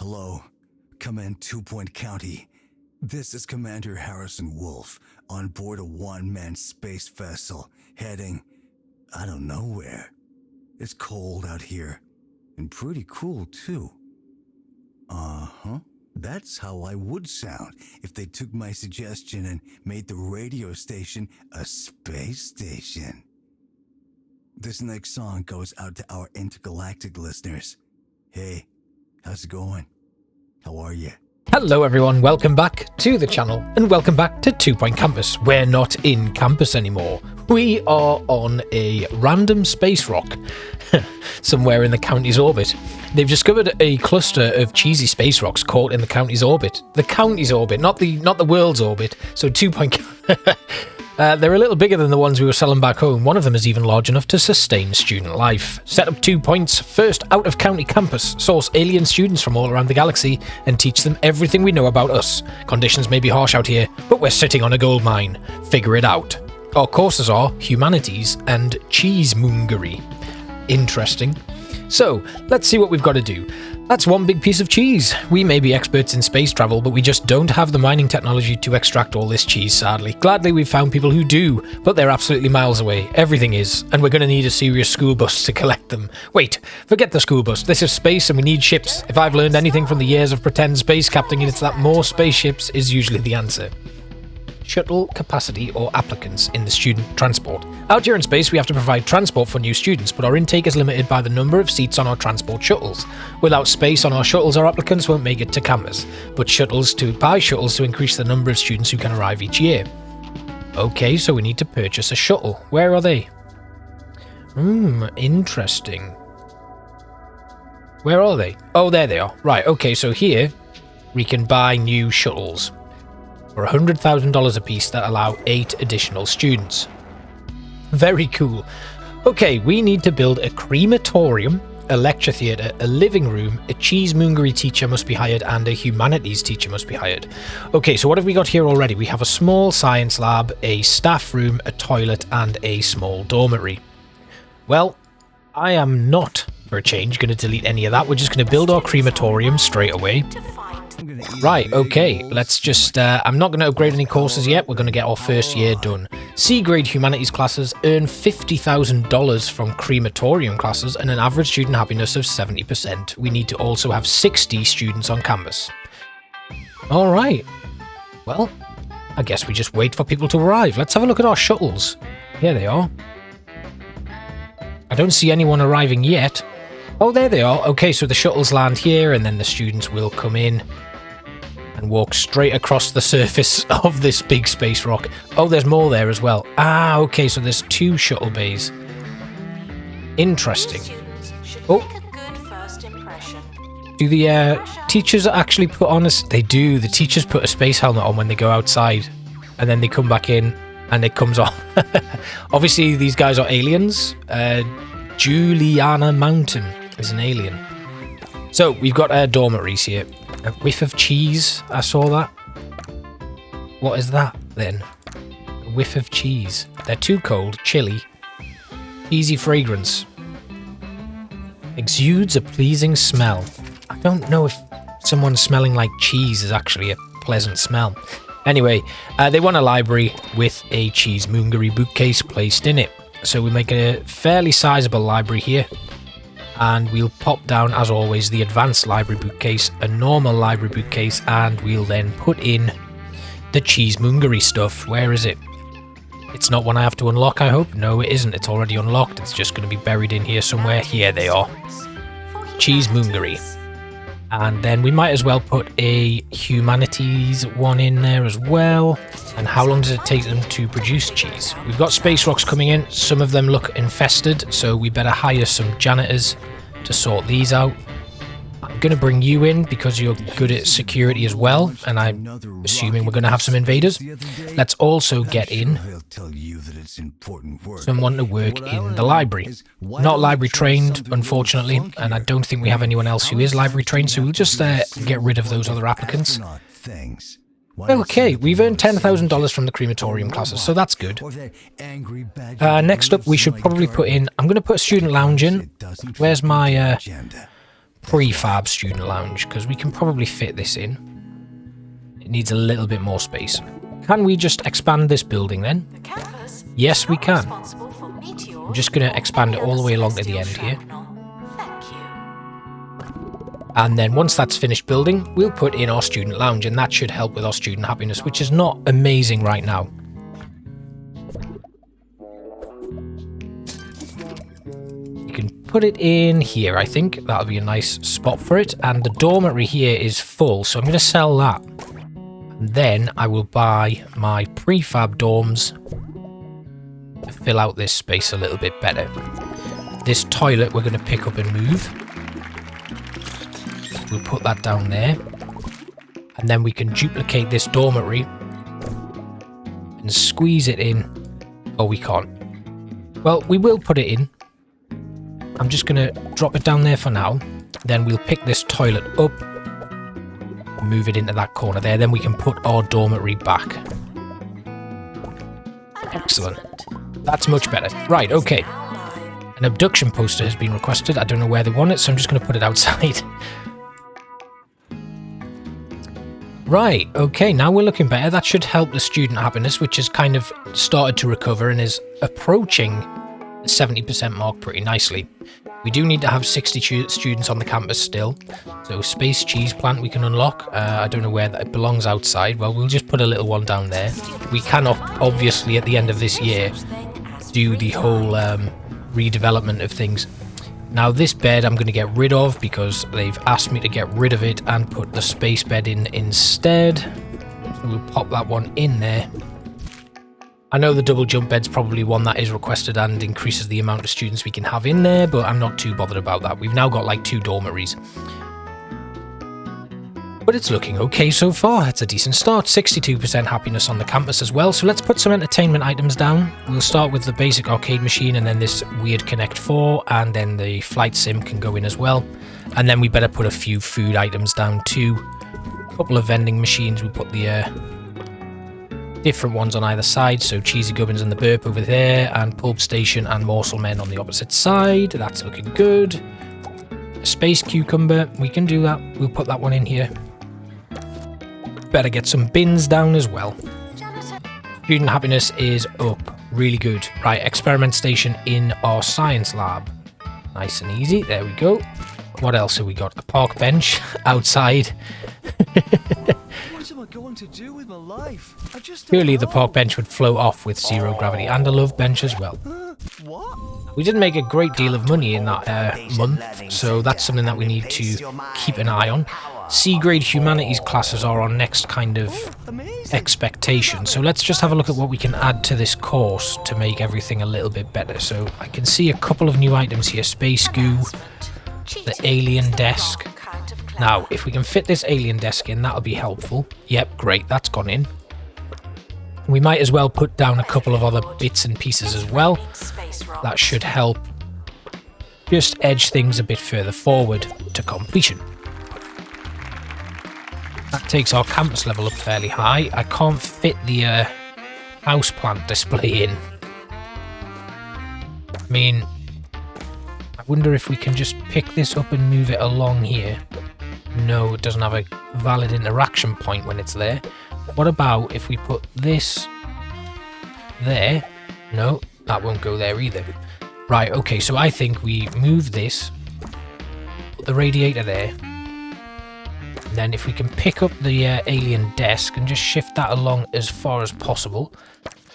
Hello, Command 2 Point County. This is Commander Harrison Wolf on board a one-man space vessel heading, I don't know where. It's cold out here, and pretty cool too. Uh-huh. That's how I would sound if they took my suggestion and made the radio station a space station. This next song goes out to our intergalactic listeners. Hey, how's it going? How are you? Hello everyone, welcome back to the channel and welcome back to 2 Point Campus. We're not in campus anymore. We are on a random space rock somewhere in the county's orbit. They've discovered a cluster of cheesy space rocks caught in the county's orbit. The county's orbit, not the world's orbit. So 2 Point they're a little bigger than the ones we were selling back home. One of them is even large enough to sustain student life. Set up 2 Point's first out-of-county campus. Source alien students from all around the galaxy and teach them everything we know about us. Conditions may be harsh out here, but we're sitting on a gold mine. Figure it out. Our courses are Humanities and Cheese Moongery. Interesting. So, let's see what we've got to do. That's one big piece of cheese. We may be experts in space travel, but we just don't have the mining technology to extract all this cheese, sadly. Gladly, we've found people who do, but they're absolutely miles away. Everything is, and we're going to need a serious school bus to collect them. Wait, forget the school bus. This is space and we need ships. If I've learned anything from the years of pretend space captaining, it's that more spaceships is usually the answer. Shuttle capacity or applicants in the student transport. Out here in space, we have to provide transport for new students, but our intake is limited by the number of seats on our transport shuttles. Without space on our shuttles, our applicants won't make it to campus, but buy shuttles to increase the number of students who can arrive each year. Okay, so we need to purchase a shuttle. Where are they? Interesting. Where are they? Oh, there they are. Right, okay, so here we can buy new shuttles for $100,000 apiece that allow 8 additional students. Very cool. Okay, we need to build a crematorium, a lecture theatre, a living room, a Cheese Moongery teacher must be hired, and a Humanities teacher must be hired. Okay, so what have we got here already? We have a small science lab, a staff room, a toilet, and a small dormitory. Well, I am not, for a change, going to delete any of that. We're just going to build our crematorium straight away. Right, okay, let's just, I'm not going to upgrade any courses yet, we're going to get our first year done. C-grade Humanities classes earn $50,000 from Creamatorium classes and an average student happiness of 70%. We need to also have 60 students on campus. Alright, well, I guess we just wait for people to arrive. Let's have a look at our shuttles. Here they are. I don't see anyone arriving yet. Oh, there they are. Okay, so the shuttles land here and then the students will come in and walk straight across the surface of this big space rock. Oh, there's more there as well. Ah, okay, so there's 2 shuttle bays. Interesting. Oh. Do the teachers actually put on They do. The teachers put a space helmet on when they go outside. And then they come back in and it comes off. Obviously, these guys are aliens. Juliana Mountain is an alien. So, we've got dormitories here. A whiff of cheese, I saw that. What is that, then? A whiff of cheese. They're too cold, chilly. Easy fragrance. Exudes a pleasing smell. I don't know if someone smelling like cheese is actually a pleasant smell. Anyway, they want a library with a Cheese Moongery bookcase placed in it. So we make a fairly sizable library here. And we'll pop down, as always, the advanced library bookcase, a normal library bookcase, and we'll then put in the Cheese Moongery stuff. Where is it? It's not one I have to unlock, I hope? No, it isn't. It's already unlocked. It's just going to be buried in here somewhere. Here they are. Cheese Moongery. And then we might as well put a Humanities one in there as well. And how long does it take them to produce cheese? We've got space rocks coming in. Some of them look infested, so we better hire some janitors to sort these out. I'm going to bring you in because you're good at security as well, and I'm assuming we're going to have some invaders. Let's also get in someone to work in the library. Not library trained, unfortunately, and I don't think we have anyone else who is library trained, so we'll just get rid of those other applicants. Okay, we've earned $10,000 from the crematorium classes, so that's good. Next up, we should probably put in... I'm going to put a student lounge in. Where's my... prefab student lounge, because we can probably fit this in. It needs a little bit more space. Can we just expand this building then? Yes, we can. I'm just going to expand it all the way along to the end here. And then once that's finished building, we'll put in our student lounge, and that should help with our student happiness, which is not amazing right now. You can put it in here, I think. That'll be a nice spot for it. And the dormitory here is full, so I'm going to sell that. And then I will buy my prefab dorms to fill out this space a little bit better. This toilet we're going to pick up and move. We'll put that down there. And then we can duplicate this dormitory and squeeze it in. Oh, we can't. Well, we will put it in. I'm just going to drop it down there for now. Then we'll pick this toilet up. Move it into that corner there. Then we can put our dormitory back. Excellent. That's much better. Right, okay. An abduction poster has been requested. I don't know where they want it, so I'm just going to put it outside. Right, okay, now we're looking better. That should help the student happiness, which has kind of started to recover and is approaching the 70% mark pretty nicely. We do need to have 60 students on the campus still. So space cheese plant we can unlock. I don't know where that belongs outside. Well, we'll just put a little one down there. We can obviously at the end of this year do the whole redevelopment of things. Now this bed I'm going to get rid of because they've asked me to get rid of it and put the space bed in instead. So we'll pop that one in there. I know the double jump bed's probably one that is requested and increases the amount of students we can have in there, but I'm not too bothered about that. We've now got like 2 dormitories. But it's looking okay so far. It's a decent start. 62% happiness on the campus as well. So let's put some entertainment items down. We'll start with the basic arcade machine and then this weird Connect 4, and then the flight sim can go in as well. And then we better put a few food items down too. A couple of vending machines. We'll put the different ones on either side. So Cheesy Gubbins and the Burp over there, and Pulp Station and Morsel Men on the opposite side. That's looking good. A Space Cucumber. We can do that. We'll put that one in here. Better get some bins down as well. Student happiness is up. Really good. Right, experiment station in our science lab. Nice and easy. There we go. What else have we got? A park bench outside. What am I going to do with my life? I just Surely the park bench would float off with 0 gravity, and a love bench as well. What? We didn't make a great deal of money in that month, so that's something that we need to keep an eye on. C-grade humanities classes are our next kind of expectation, so let's just have a look at what we can add to this course to make everything a little bit better. So I can see a couple of new items here. Space goo, the alien desk. Now, if we can fit this alien desk in, that'll be helpful. Yep, great, that's gone in. We might as well put down a couple of other bits and pieces as well. That should help just edge things a bit further forward to completion. That takes our campus level up fairly high. I can't fit the houseplant display in. I mean, I wonder if we can just pick this up and move it along here. No, it doesn't have a valid interaction point when it's there. What about if we put this there? No, that won't go there either. Right, okay, so I think we move this, put the radiator there. Then if we can pick up the alien desk and just shift that along as far as possible,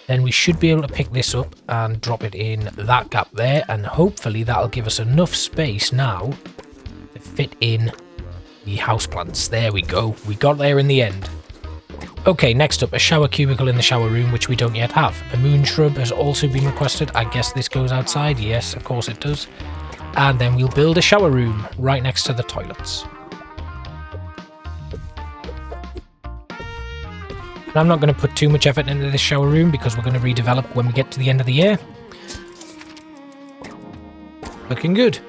then we should be able to pick this up and drop it in that gap there, and hopefully that'll give us enough space now to fit in the houseplants. There we go. We got there in the end. Okay, next up, a shower cubicle in the shower room, which we don't yet have. A moon shrub has also been requested. I guess this goes outside. Yes, of course it does. And then we'll build a shower room right next to the toilets. And I'm not going to put too much effort into this shower room because we're going to redevelop when we get to the end of the year. Looking good.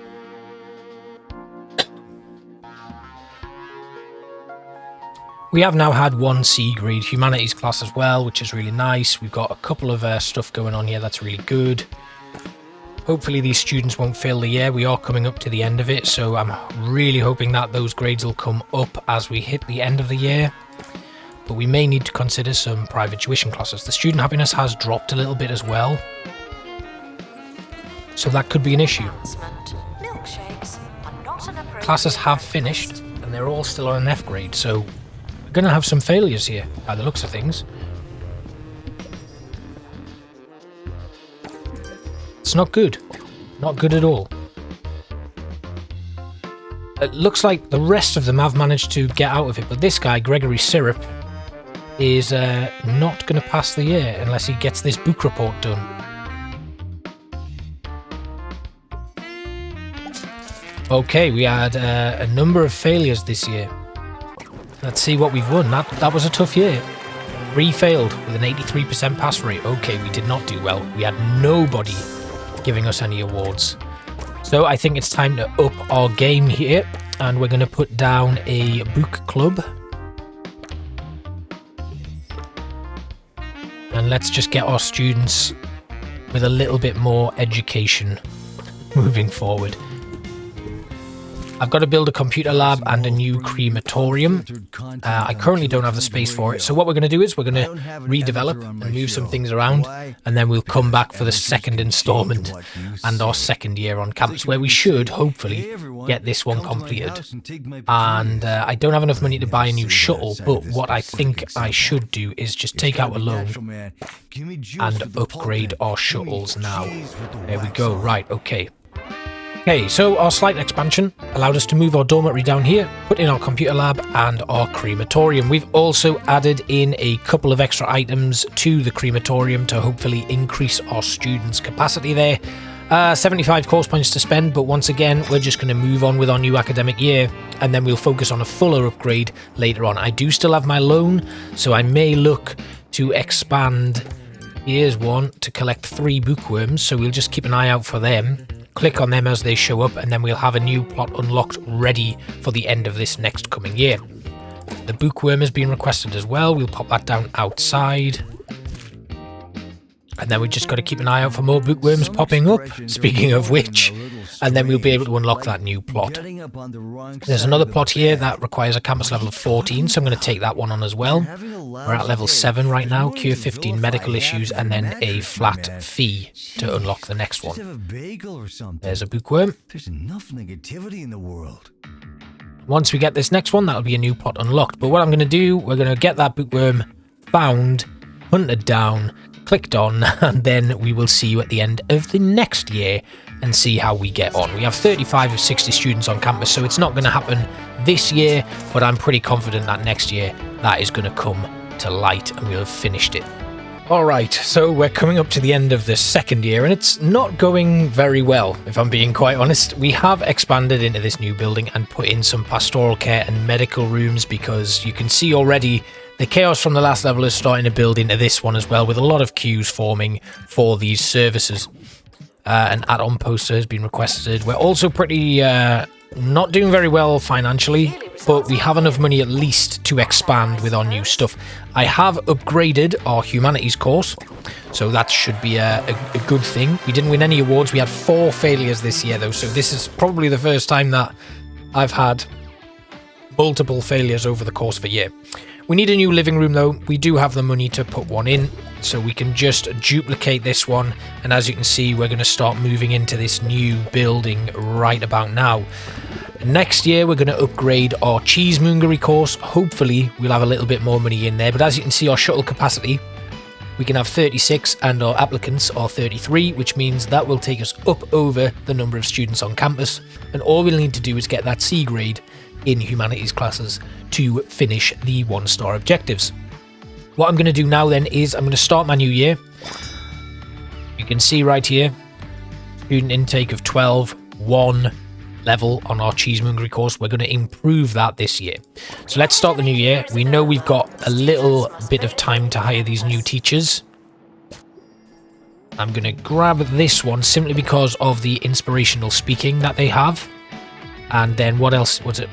We have now had 1 C-grade humanities class as well, which is really nice. We've got a couple of stuff going on here that's really good. Hopefully these students won't fail the year. We are coming up to the end of it, so I'm really hoping that those grades will come up as we hit the end of the year. But we may need to consider some private tuition classes. The student happiness has dropped a little bit as well, so that could be an issue. Classes have finished, and they're all still on an F grade, so we're going to have some failures here, by the looks of things. It's not good. Not good at all. It looks like the rest of them have managed to get out of it, but this guy, Gregory Syrup, is not going to pass the year unless he gets this book report done. Okay, we had a number of failures this year. Let's see what we've won. That was a tough year. 3 failed with an 83% pass rate. Okay, we did not do well. We had nobody giving us any awards. So I think it's time to up our game here, and we're going to put down a book club. And let's just get our students with a little bit more education moving forward. I've got to build a computer lab and a new crematorium. I currently don't have the space for it, so what we're going to do is we're going to redevelop and move some things around, and then we'll come back for the second installment and our second year on campus, where we should hopefully get this one completed. And I don't have enough money to buy a new shuttle, but what I think I should do is just take out a loan and upgrade our shuttles now. There we go. Right, okay. Okay, so our slight expansion allowed us to move our dormitory down here, put in our computer lab and our crematorium. We've also added in a couple of extra items to the crematorium to hopefully increase our students' capacity there. 75 course points to spend, but once again, we're just going to move on with our new academic year, and then we'll focus on a fuller upgrade later on. I do still have my loan, so I may look to expand Here's one to collect 3 bookworms, so we'll just keep an eye out for them. Click on them as they show up, and then we'll have a new plot unlocked ready for the end of this next coming year. The bookworm has been requested as well. We'll pop that down outside. And then we just got to keep an eye out for more bookworms popping up, speaking of which, and then we'll be able to unlock that new plot. There's another plot here that requires a campus level of 14, so I'm going to take that one on as well. We're at level 7 right now, cure 15 medical issues, and then a flat fee to unlock the next one. There's a bookworm. There's enough negativity in the world. Once we get this next one, that'll be a new plot unlocked. But what I'm going to do, we're going to get that bookworm found, hunted down, clicked on, and then we will see you at the end of the next year and see how we get on. We have 35 of 60 students on campus, so it's not going to happen this year, but I'm pretty confident that next year that is going to come to light and we'll have finished it. Alright, so we're coming up to the end of the second year and it's not going very well, if I'm being quite honest. We have expanded into this new building and put in some pastoral care and medical rooms because you can see already the chaos from the last level is starting to build into this one as well, with a lot of queues forming for these services. An add-on poster has been requested. We're also pretty not doing very well financially, but we have enough money at least to expand with our new stuff. I have upgraded our Humanities course, so that should be a good thing. We didn't win any awards. We had 4 failures this year though, so this is probably the first time that I've had multiple failures over the course of a year. We need a new living room though. We do have the money to put one in, so we can just duplicate this one, and as you can see, we're going to start moving into this new building right about now. Next year we're going to upgrade our Cheese Moongery course. Hopefully we'll have a little bit more money in there, but as you can see, our shuttle capacity, we can have 36 and our applicants are 33, which means that will take us up over the number of students on campus, and all we'll need to do is get that C grade in Humanities classes to finish the 1-star objectives. What I'm going to do now then is I'm going to start my new year. You can see right here, student intake of 12, 1 level on our Cheese Moongery course. We're going to improve that this year. So let's start the new year. We know we've got a little bit of time to hire these new teachers. I'm going to grab this one simply because of the inspirational speaking that they have. And then what else was it?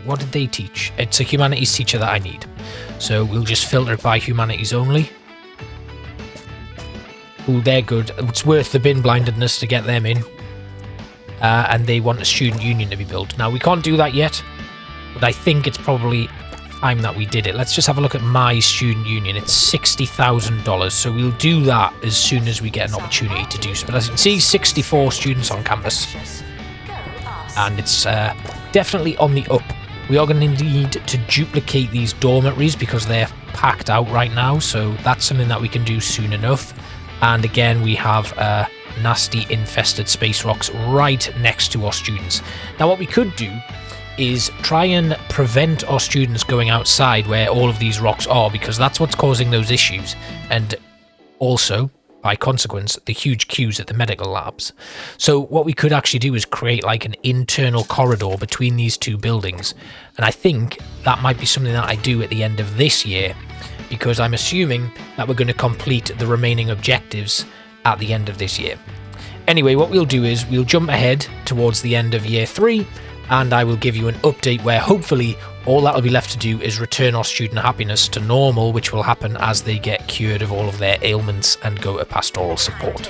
What did they teach? It's a Humanities teacher that I need. So we'll just filter it by Humanities only. Ooh, they're good. It's worth the bin blindedness to get them in. And they want a student union to be built. Now, we can't do that yet, but I think it's probably time that we did it. Let's just have a look at my student union. It's $60,000, so we'll do that as soon as we get an opportunity to do so. But as you can see, 64 students on campus, and it's definitely on the up. We are going to need to duplicate these dormitories because they're packed out right now, so that's something that we can do soon enough. And again, we have nasty infested space rocks right next to our students. Now, what we could do is try and prevent our students going outside where all of these rocks are, because that's what's causing those issues, and also by consequence the huge queues at the medical labs. So what we could actually do is create like an internal corridor between these two buildings, and I think that might be something that I do at the end of this year, because I'm assuming that we're going to complete the remaining objectives at the end of this year. Anyway, what we'll do is we'll jump ahead towards the end of year 3, and I will give you an update where hopefully all that will be left to do is return our student happiness to normal, which will happen as they get cured of all of their ailments and go to pastoral support.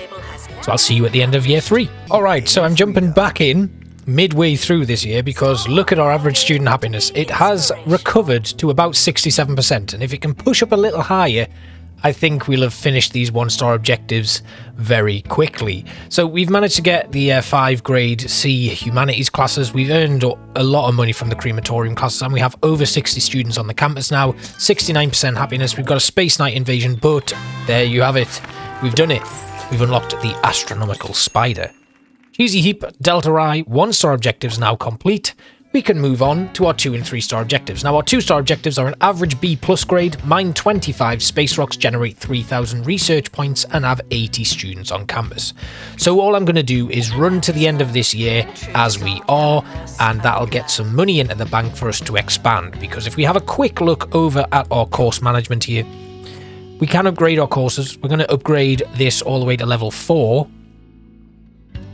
So I'll see you at the end of year 3. Alright, so I'm jumping back in midway through this year because look at our average student happiness. It has recovered to about 67%, and if it can push up a little higher, I think we'll have finished these 1-star objectives very quickly. So we've managed to get the 5 grade C Humanities classes. We've earned a lot of money from the Creamatorium classes, and we have over 60 students on the campus now. 69% happiness. We've got a Space Knight invasion, but there you have it. We've done it. We've unlocked the astronomical spider. Cheesy Heap, Delta-Rye, 1-star objectives now complete. We can move on to our 2 and 3-star objectives. Now, our 2-star objectives are an average B+ grade, mine 25 space rocks, generate 3,000 research points, and have 80 students on campus. So all I'm going to do is run to the end of this year as we are, and that'll get some money into the bank for us to expand, because if we have a quick look over at our course management here, we can upgrade our courses. We're going to upgrade this all the way to level 4,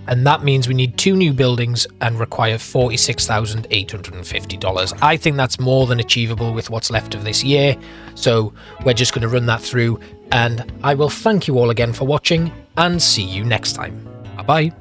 and that means we need 2 new buildings and require $46,850. I think that's more than achievable with what's left of this year, so we're just going to run that through, and I will thank you all again for watching, and see you next time. Bye-bye.